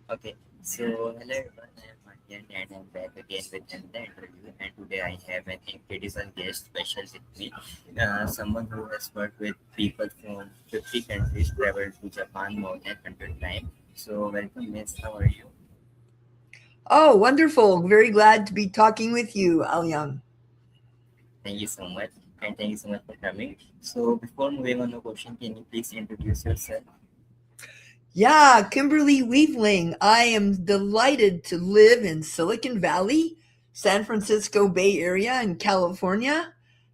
Okay, so hello everyone, I am Alyan and I'm back again with another interview. And today I have an incredible guest special with me, someone who has worked with people from 50 countries, traveled to Japan more than 100 times. So, welcome, Miss. How are you? Oh, wonderful. Very glad to be talking with you, Alyan. Thank you so much, and thank you so much for coming. So, before moving on to question, can you please introduce yourself? Yeah, Kimberly Wiefling. I am delighted to live in Silicon Valley, San Francisco Bay Area in California.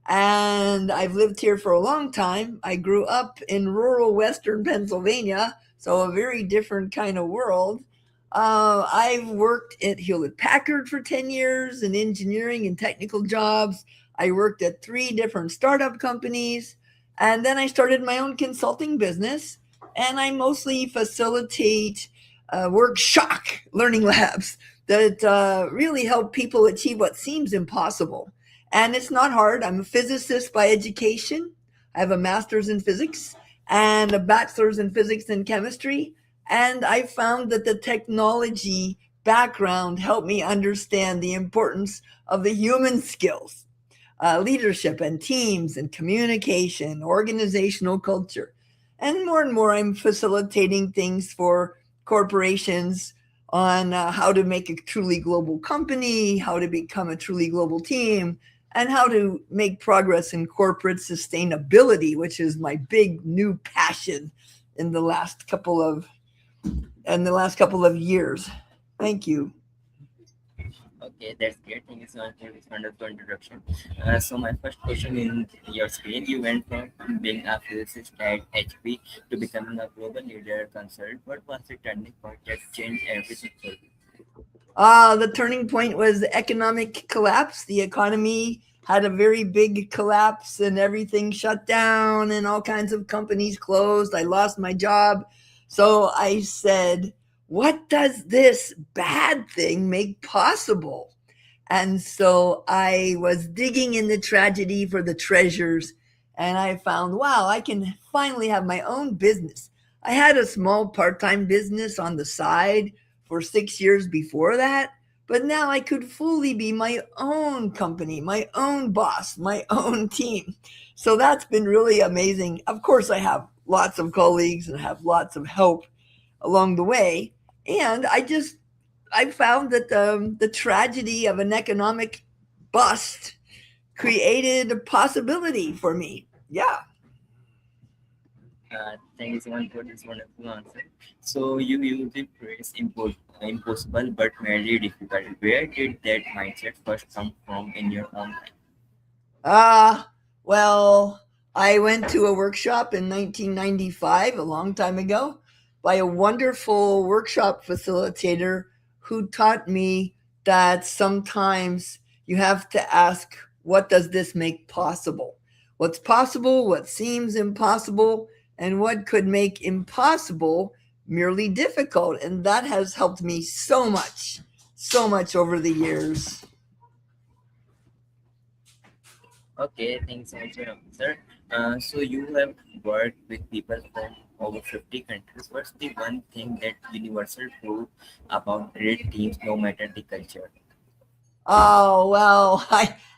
And I've lived here for a long time. I grew up in rural Western Pennsylvania, so a very different kind of world. I've worked at Hewlett Packard for 10 years in engineering and technical jobs. I worked at three different startup companies. And then I started my own consulting business and I mostly facilitate work shock learning labs that really help people achieve what seems impossible. And it's not hard. I'm a physicist by education. I have a master's in physics and a bachelor's in physics and chemistry. And I found that the technology background helped me understand the importance of the human skills, leadership and teams and communication, organizational culture. And more, I'm facilitating things for corporations on how to make a truly global company, how to become a truly global team, and how to make progress in corporate sustainability, which is my big new passion in the last couple of years. Thank you. Okay, that's great. Thank you so much for this wonderful introduction. So my first question in your screen, you went from being a physicist at HP to becoming a global leader concerned. What was the turning point that changed everything for you? The turning point was the economic collapse. The economy had a very big collapse and everything shut down and all kinds of companies closed. I lost my job. So I said, what does this bad thing make possible? And so I was digging in the tragedy for the treasures and I found, wow, I can finally have my own business. I had a small part time business on the side for 6 years before that. But now I could fully be my own company, my own boss, my own team. So that's been really amazing. Of course, I have lots of colleagues and have lots of help along the way. And I found that the tragedy of an economic bust created a possibility for me. Yeah. Thank you so much for this wonderful answer. So you use the phrase impossible but very difficult. Where did that mindset first come from in your own life? Uh, well, I went to a workshop in 1995, a long time ago, by a wonderful workshop facilitator who taught me that sometimes you have to ask, what does this make possible? What's possible, what seems impossible, and what could make impossible merely difficult. And that has helped me so much over the years. Okay, thanks so much for your answer. So you have worked with people from over 50 countries. What's the one thing that universal true about great teams, no matter the culture? Oh, well,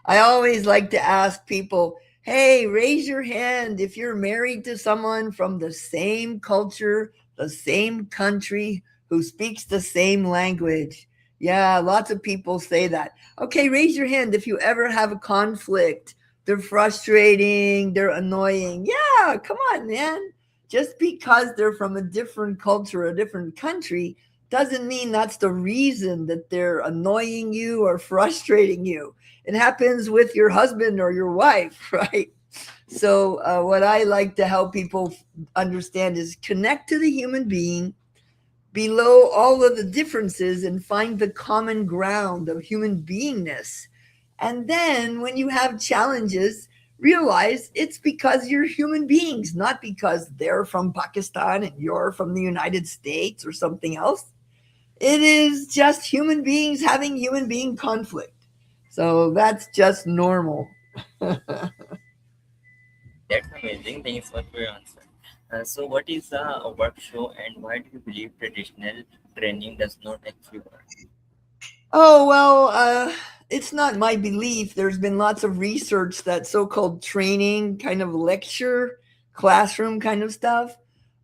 I always like to ask people, hey, raise your hand if you're married to someone from the same culture, the same country, who speaks the same language. Yeah, lots of people say that. Okay, raise your hand if you ever have a conflict. They're frustrating, they're annoying. Yeah, come on, man. Just because they're from a different culture, a different country, doesn't mean that's the reason that they're annoying you or frustrating you. It happens with your husband or your wife, right? So, what I like to help people understand is connect to the human being below all of the differences and find the common ground of human beingness. And then when you have challenges, realize it's because you're human beings, not because they're from Pakistan and you're from the United States or something else. It is just human beings having human being conflict. So that's just normal. That's amazing. Thank you so much for your answer. So, what is a work show, and why do you believe traditional training does not actually work? Oh, well, it's not my belief. There's been lots of research that so called training, kind of lecture, classroom kind of stuff,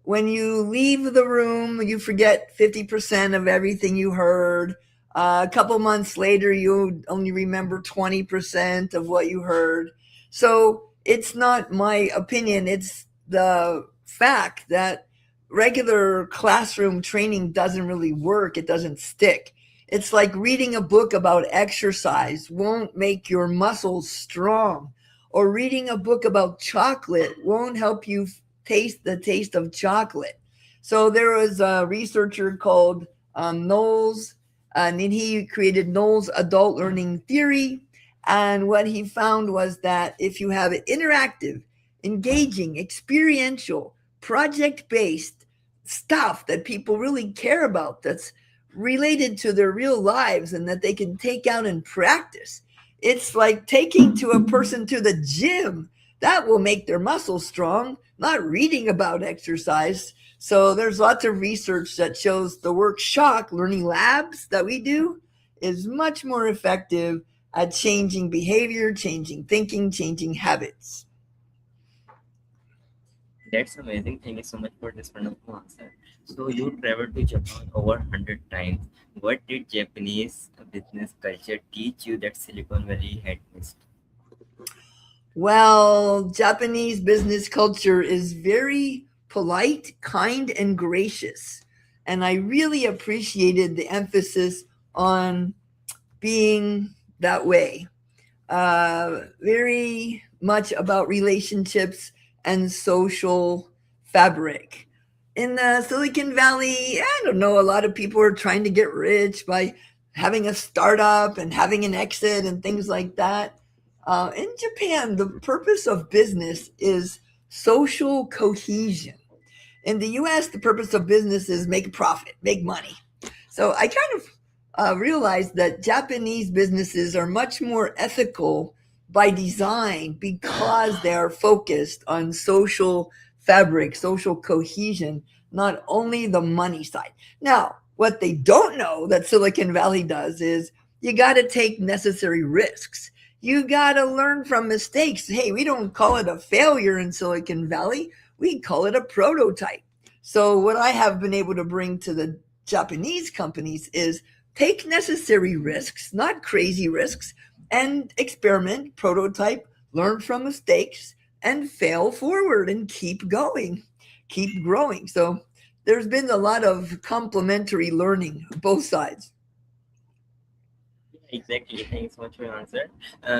when you leave the room, you forget 50% of everything you heard. A couple months later, you only remember 20% of what you heard. So it's not my opinion, it's the fact that regular classroom training doesn't really work, it doesn't stick. It's like reading a book about exercise won't make your muscles strong, or reading a book about chocolate won't help you taste the taste of chocolate. So there was a researcher called Knowles, and he created Knowles Adult Learning Theory. And what he found was that if you have an interactive, engaging, experiential, project based stuff that people really care about, that's related to their real lives and that they can take out and practice. It's like taking to a person to the gym. That will make their muscles strong, not reading about exercise. So there's lots of research that shows the work shock learning labs that we do is much more effective at changing behavior, changing thinking, changing habits. That's amazing. Thank you so much for this wonderful answer. So, you traveled to Japan over 100 times. What did Japanese business culture teach you that Silicon Valley had missed? Well, Japanese business culture is very polite, kind, and gracious. And I really appreciated the emphasis on being that way. Very much about relationships and social fabric. In the Silicon Valley, I don't know, a lot of people are trying to get rich by having a startup and having an exit and things like that. In Japan, the purpose of business is social cohesion. In the US, the purpose of business is make a profit, make money. So I kind of realized that Japanese businesses are much more ethical by design because they are focused on social fabric, social cohesion, not only the money side. Now, what they don't know that Silicon Valley does is you got to take necessary risks. You got to learn from mistakes. Hey, we don't call it a failure in Silicon Valley, we call it a prototype. So, what I have been able to bring to the Japanese companies is take necessary risks, not crazy risks, and experiment, prototype, learn from mistakes, and fail forward and keep going, keep growing. So there's been a lot of complementary learning, both sides. Yeah, exactly. Thanks so much for your answer.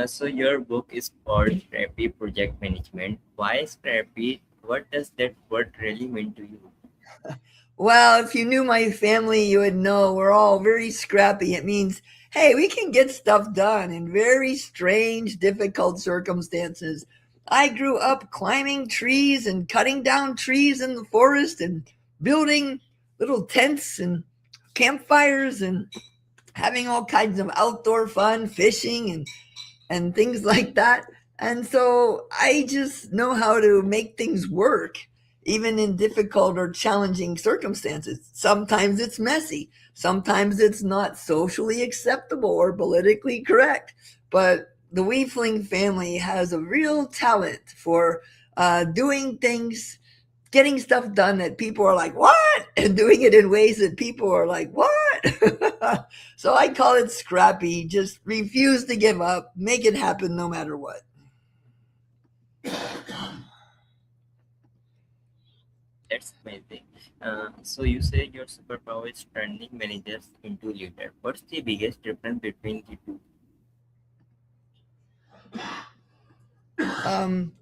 So, your book is called Scrappy Project Management. Why Scrappy? What does that word really mean to you? Well, if you knew my family, you would know we're all very scrappy. It means, hey, we can get stuff done in very strange, difficult circumstances. I grew up climbing trees and cutting down trees in the forest and building little tents and campfires and having all kinds of outdoor fun, fishing and things like that. And so I just know how to make things work, even in difficult or challenging circumstances. Sometimes it's messy, sometimes it's not socially acceptable or politically correct. But the Wiefling family has a real talent for doing things, getting stuff done that people are like, what? And doing it in ways that people are like, what? So I call it scrappy. Just refuse to give up, make it happen no matter what. That's amazing. So, you say your superpower is turning managers into leaders. What's the biggest difference between the two? Um,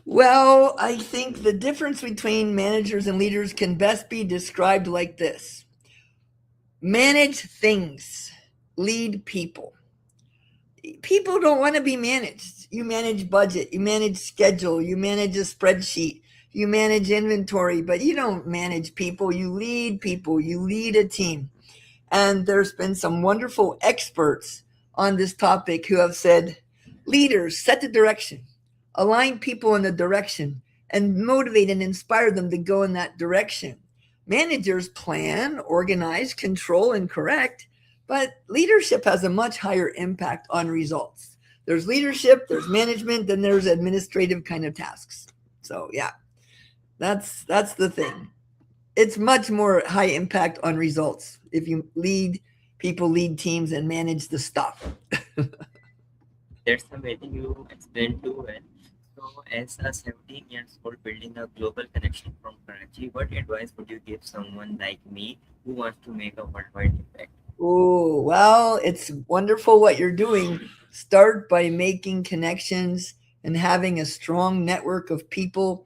well, I think the difference between managers and leaders can best be described like this: manage things, lead people. People don't want to be managed. You manage budget, you manage schedule, you manage a spreadsheet, you manage inventory, but you don't manage people. You lead people, you lead a team. And there's been some wonderful experts on this topic who have said leaders set the direction, align people in the direction, and motivate and inspire them to go in that direction. Managers plan, organize, control, and correct, but leadership has a much higher impact on results. There's leadership, there's management, then there's administrative kind of tasks. So yeah, that's the thing. It's much more high impact on results if you lead people, lead teams, and manage the stuff. That's amazing. You explained too well. So, as a 17 years old building a global connection from Karachi, what advice would you give someone like me who wants to make a worldwide impact? Oh, well, it's wonderful what you're doing. Start by making connections and having a strong network of people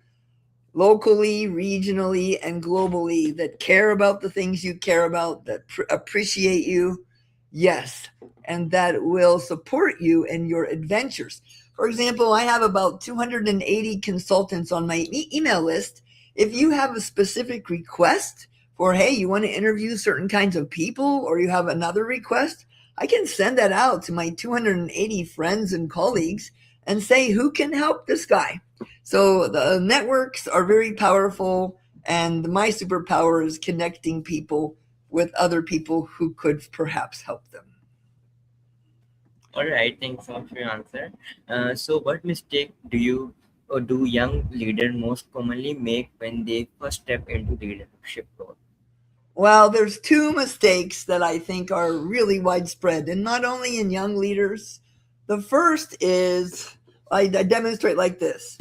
locally, regionally, and globally that care about the things you care about, that appreciate you. Yes, and that will support you in your adventures. For example, I have about 280 consultants on my email list. If you have a specific request for, hey, you want to interview certain kinds of people, or you have another request, I can send that out to my 280 friends and colleagues and say, who can help this guy? So the networks are very powerful, and my superpower is connecting people with other people who could perhaps help them. All right, thanks so much for your answer. So, what mistake do you or do young leaders most commonly make when they first step into leadership role? Well, there's two mistakes that I think are really widespread, and not only in young leaders. The first is I demonstrate like this.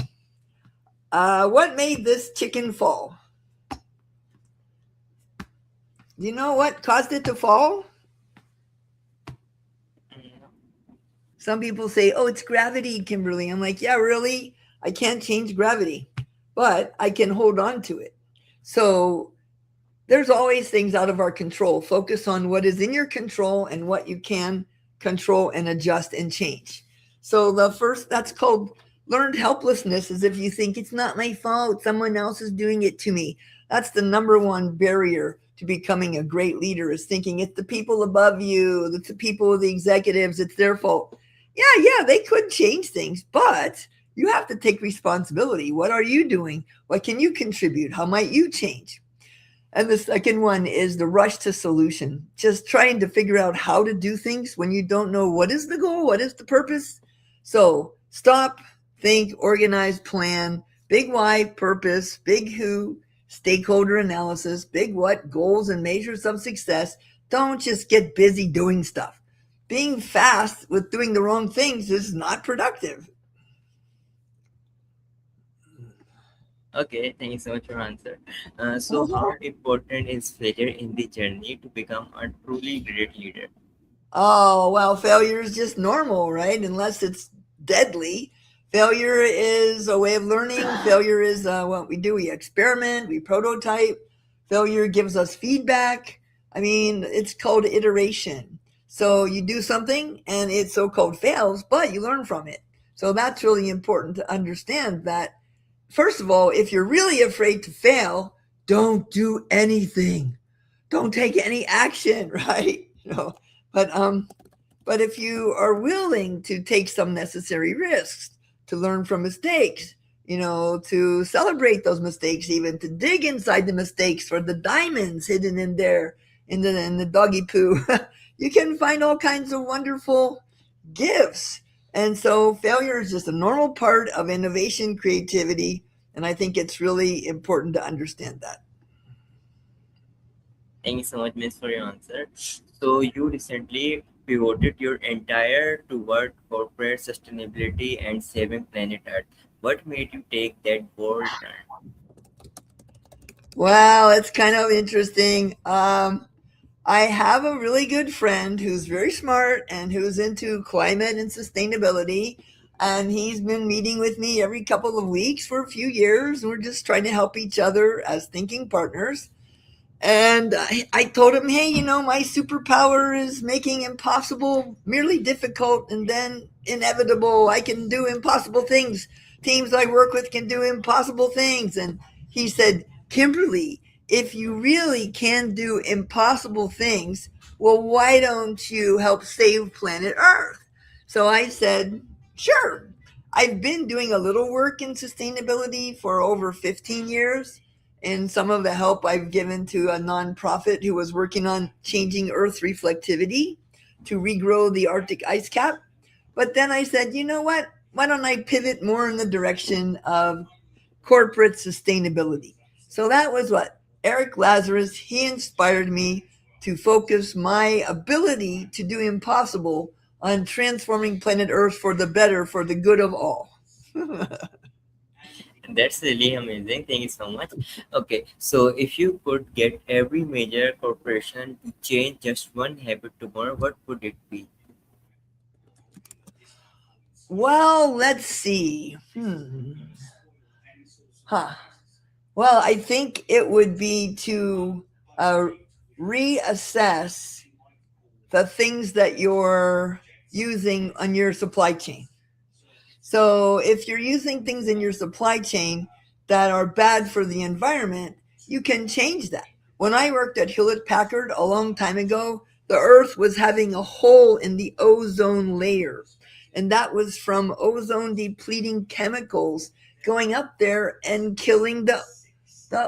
What made this chicken fall? Do you know what caused it to fall? Mm, Some people say, oh, it's gravity, Kimberly. I'm like, yeah, really? I can't change gravity, but I can hold on to it. So there's always things out of our control. Focus on what is in your control and what you can control and adjust and change. So the first, that's called learned helplessness, is if you think it's not my fault, someone else is doing it to me. That's the number one barrier to becoming a great leader, is thinking it's the people above you, it's the people, the executives, it's their fault. Yeah, they could change things, but you have to take responsibility. What are you doing? What can you contribute? How might you change? And the second one is the rush to solution, just trying to figure out how to do things when you don't know what is the goal, what is the purpose. So stop, think, organize, plan, big why, purpose, big who, stakeholder analysis, big what, goals and measures of success. Don't just get busy doing stuff. Being fast with doing the wrong things is not productive. Okay, thank you so much for your answer. So, Mhm. how important is failure in the journey to become a truly great leader? Oh, well, failure is just normal, right? Unless it's deadly. Failure is a way of learning. Failure is what we do. We experiment, we prototype. Failure gives us feedback. I mean, it's called iteration. So you do something and it so called fails, but you learn from it. So that's really important to understand that, first of all, if you're really afraid to fail, don't do anything. Don't take any action, right? But but if you are willing to take some necessary risks, to learn from mistakes, to celebrate those mistakes, even to dig inside the mistakes for the diamonds hidden in there, in the doggy poo, you can find all kinds of wonderful gifts. And so failure is just a normal part of innovation, creativity, and I think it's really important to understand that. Thank you so much, Miss, for your answer. So, you recently pivoted your entire toward corporate sustainability and saving planet Earth. What made you take that bold turn? Wow, it's kind of interesting. I have a really good friend who's very smart and who's into climate and sustainability. And he's been meeting with me every couple of weeks for a few years. We're just trying to help each other as thinking partners. And I told him, hey, my superpower is making impossible merely difficult and then inevitable. I can do impossible things. Teams I work with can do impossible things. And he said, Kimberly, if you really can do impossible things, well, why don't you help save planet Earth? So I said, sure. I've been doing a little work in sustainability for over 15 years. And some of the help I've given to a nonprofit who was working on changing Earth's reflectivity to regrow the Arctic ice cap. But then I said, you know what? Why don't I pivot more in the direction of corporate sustainability? So that was what Eric Lazarus, he inspired me to focus my ability to do impossible on transforming planet Earth for the better, for the good of all. That's really amazing. Thank you so much. Okay, so if you could get every major corporation to change just one habit tomorrow, what would it be? Well, let's see. Huh. Well, I think it would be to uh, reassess the things that you're using on your supply chain. So if you're using things in your supply chain that are bad for the environment, you can change that. When I worked at Hewlett Packard a long time ago, the earth was having a hole in the ozone layer. And that was from ozone depleting chemicals going up there and killing the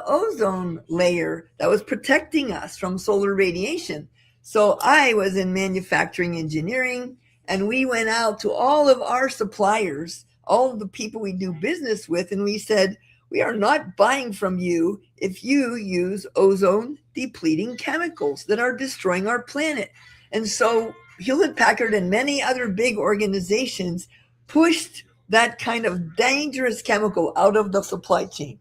ozone layer that was protecting us from solar radiation. So I was in manufacturing engineering, and we went out to all of our suppliers, all of the people we do business with, and we said, we are not buying from you if you use ozone depleting chemicals that are destroying our planet. And so Hewlett Packard and many other big organizations pushed that kind of dangerous chemical out of the supply chain.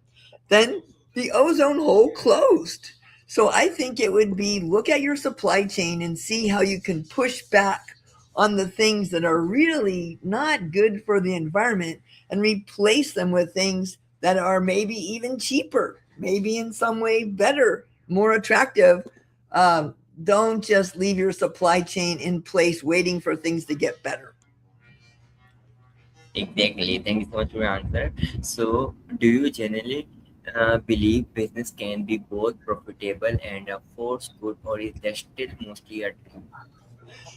Then the ozone hole closed. So I think it would be look at your supply chain and see how you can push back on the things that are really not good for the environment and replace them with things that are maybe even cheaper, maybe in some way better, more attractive. Don't just leave your supply chain in place waiting for things to get better. Exactly. Thank you so much for your answer. So, do you generally believe business can be both profitable and a force good, or is that still mostly a dream?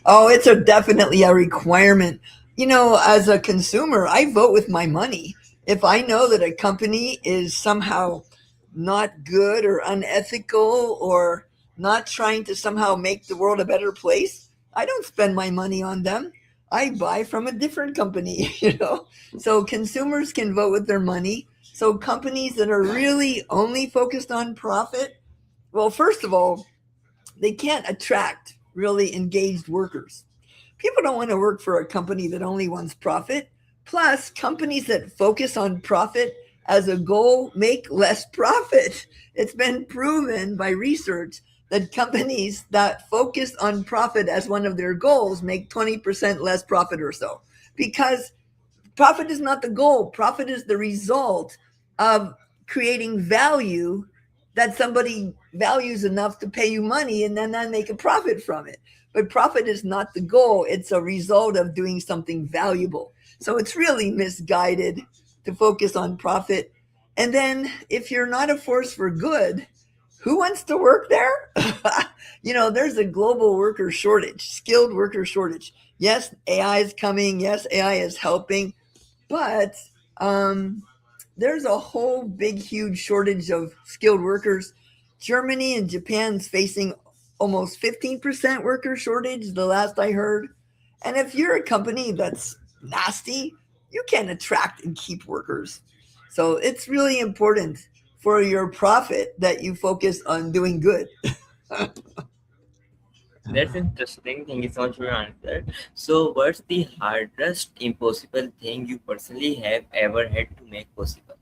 Oh, it's a definitely a requirement. You know, as a consumer, I vote with my money. If I know that a company is somehow not good or unethical or not trying to somehow make the world a better place, I don't spend my money on them. I buy from a different company, you know. So consumers can vote with their money. So companies that are really only focused on profit, well, first of all, they can't attract really engaged workers. People don't want to work for a company that only wants profit. Plus, companies that focus on profit as a goal make less profit. It's been proven by research that companies that focus on profit as one of their goals make 20% less profit or so, because profit is not the goal. Profit is the result of creating value that somebody values enough to pay you money and then make a profit from it. But profit is not the goal. It's a result of doing something valuable. So it's really misguided to focus on profit. And then if you're not a force for good, who wants to work there? You know, there's a global worker shortage, skilled worker shortage. Yes, AI is coming. Yes, AI is helping. But um, there's a whole big, huge shortage of skilled workers. Germany and Japan's facing almost 15% worker shortage, the last I heard. And if you're a company that's nasty, you can't attract and keep workers. So it's really important for your profit that you focus on doing good. That's interesting. Thank you so much for your answer. So, what's the hardest impossible thing you personally have ever had to make possible?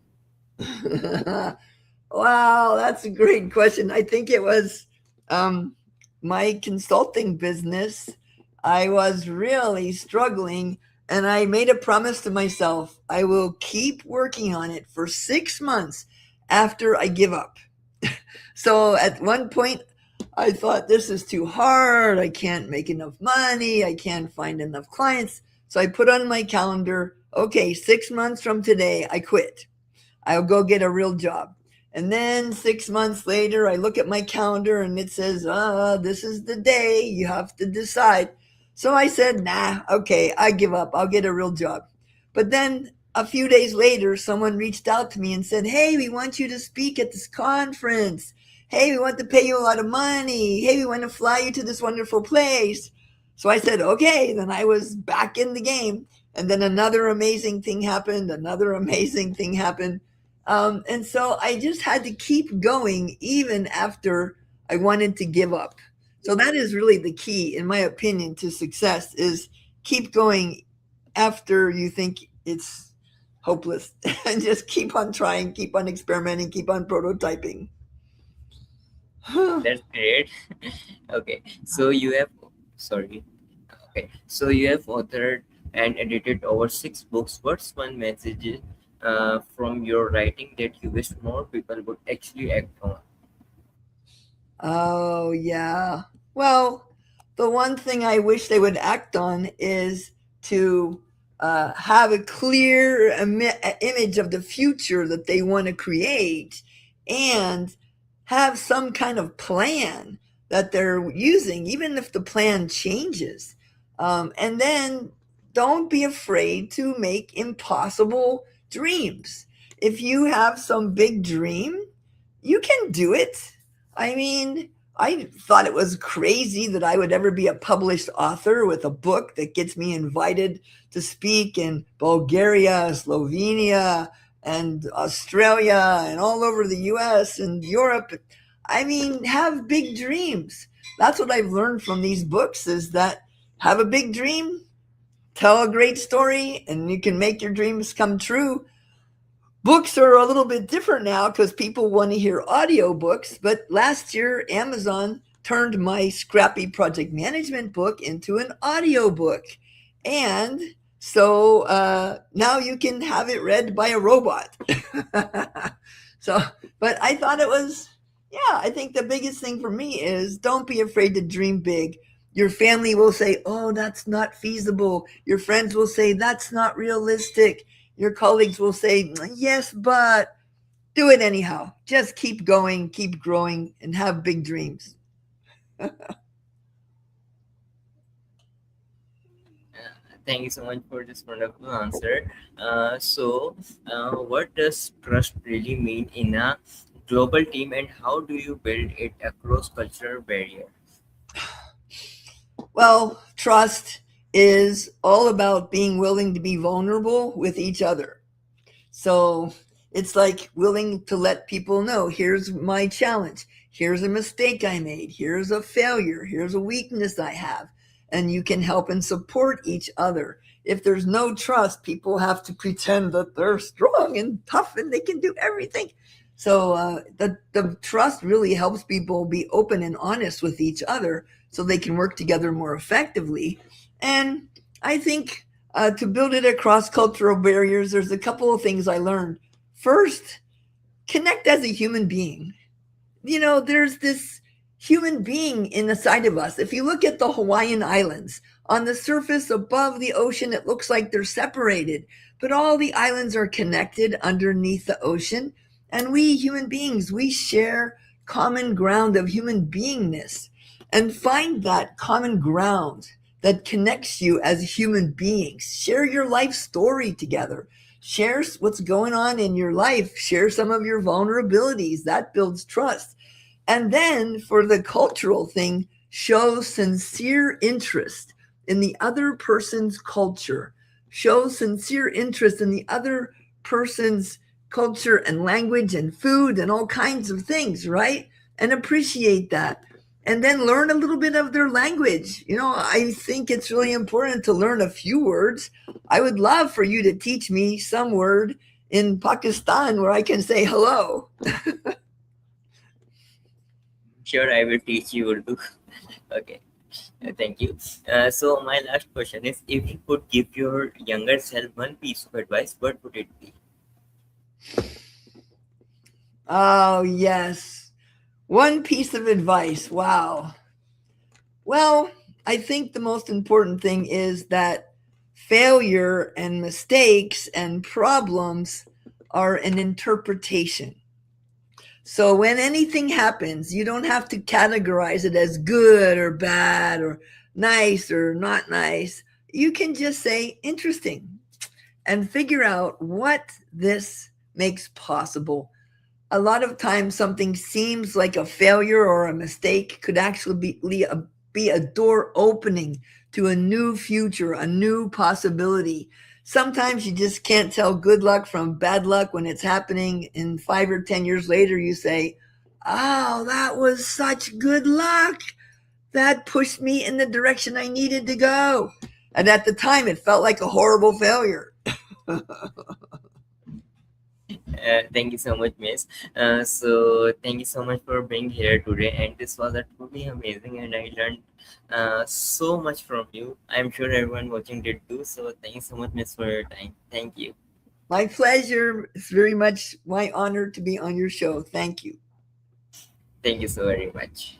Wow, that's a great question. I think it was um, my consulting business. I was really struggling, and I made a promise to myself I will keep working on it for 6 months after I give up. So at one point, I thought this is too hard. I can't make enough money. I can't find enough clients. So I put on my calendar, okay, 6 months from today, I quit. I'll go get a real job. And then 6 months later, I look at my calendar and it says, this is the day you have to decide. So I said, nah, okay, I give up. I'll get a real job. But then a few days later, someone reached out to me and said, "Hey, we want you to speak at this conference. Hey, we want to pay you a lot of money. Hey, we want to fly you to this wonderful place." So I said, "Okay." Then I was back in the game. And then another amazing thing happened. Another amazing thing happened. And so I just had to keep going even after I wanted to give up. So that is really the key, in my opinion, to success is keep going after you think it's hopeless and just keep on trying, keep on experimenting, keep on prototyping. That's great. Okay, so you have, sorry. Okay, so you have authored and edited over 6 books. What's one message from your writing that you wish more people would actually act on? Oh, yeah. Well, the one thing I wish they would act on is to have a clear image of the future that they want to create and have some kind of plan that they're using, even if the plan changes. And then don't be afraid to make impossible dreams. If you have some big dream, you can do it. I mean, I thought it was crazy that I would ever be a published author with a book that gets me invited to speak in Bulgaria, Slovenia, and Australia, and all over the US and Europe. I mean, have big dreams. That's what I've learned from these books is that have a big dream, tell a great story, and you can make your dreams come true. Books are a little bit different now because people want to hear audiobooks. But last year, Amazon turned my Scrappy Project Management book into an audiobook. And so now you can have it read by a robot. So, but I thought it was, yeah, I think the biggest thing for me is don't be afraid to dream big. Your family will say, "Oh, that's not feasible." Your friends will say, "That's not realistic." Your colleagues will say, "Yes, but," do it anyhow. Just keep going, keep growing, and have big dreams. Thank you so much for this wonderful answer. What does trust really mean in a global team, and how do you build it across cultural barriers? Well, trust is all about being willing to be vulnerable with each other. So it's like willing to let people know here's my challenge. Here's a mistake I made. Here's a failure. Here's a weakness I have. And you can help and support each other. If there's no trust, people have to pretend that they're strong and tough and they can do everything. So the trust really helps people be open and honest with each other so they can work together more effectively. And I think to build it across cultural barriers, there's a couple of things I learned. First, connect as a human being. There's this human being in the side of us. If you look at the Hawaiian Islands, on the surface above the ocean, it looks like they're separated, but all the islands are connected underneath the ocean. And we human beings, we share common ground of human beingness and find that common ground that connects you as human beings. Share your life story together. Share what's going on in your life. Share some of your vulnerabilities. That builds trust. And then for the cultural thing, show sincere interest in the other person's culture. Show sincere interest in the other person's culture and language and food and all kinds of things, right? And appreciate that. And then learn a little bit of their language. I think it's really important to learn a few words. I would love for you to teach me some word in Pakistan where I can say hello. Sure, I will teach you Urdu. Okay, thank you. So my last question is, if you could give your younger self one piece of advice, what would it be? Oh, yes. One piece of advice. Wow. Well, I think the most important thing is that failure and mistakes and problems are an interpretation. So when anything happens, you don't have to categorize it as good or bad or nice or not nice. You can just say interesting. and figure out what this makes possible. A lot of times, something seems like a failure or a mistake could actually be a door opening to a new future, a new possibility. Sometimes you just can't tell good luck from bad luck when it's happening, and 5 or 10 years later, you say, "Oh, that was such good luck. That pushed me in the direction I needed to go." And at the time, it felt like a horrible failure. Thank you so much, Miss. So thank you so much for being here today, and this was a truly amazing, and I learned so much from you. I'm sure everyone watching did too. So thank you so much, Miss, for your time. Thank you. My pleasure. It's very much my honor to be on your show. Thank you. Thank you so very much.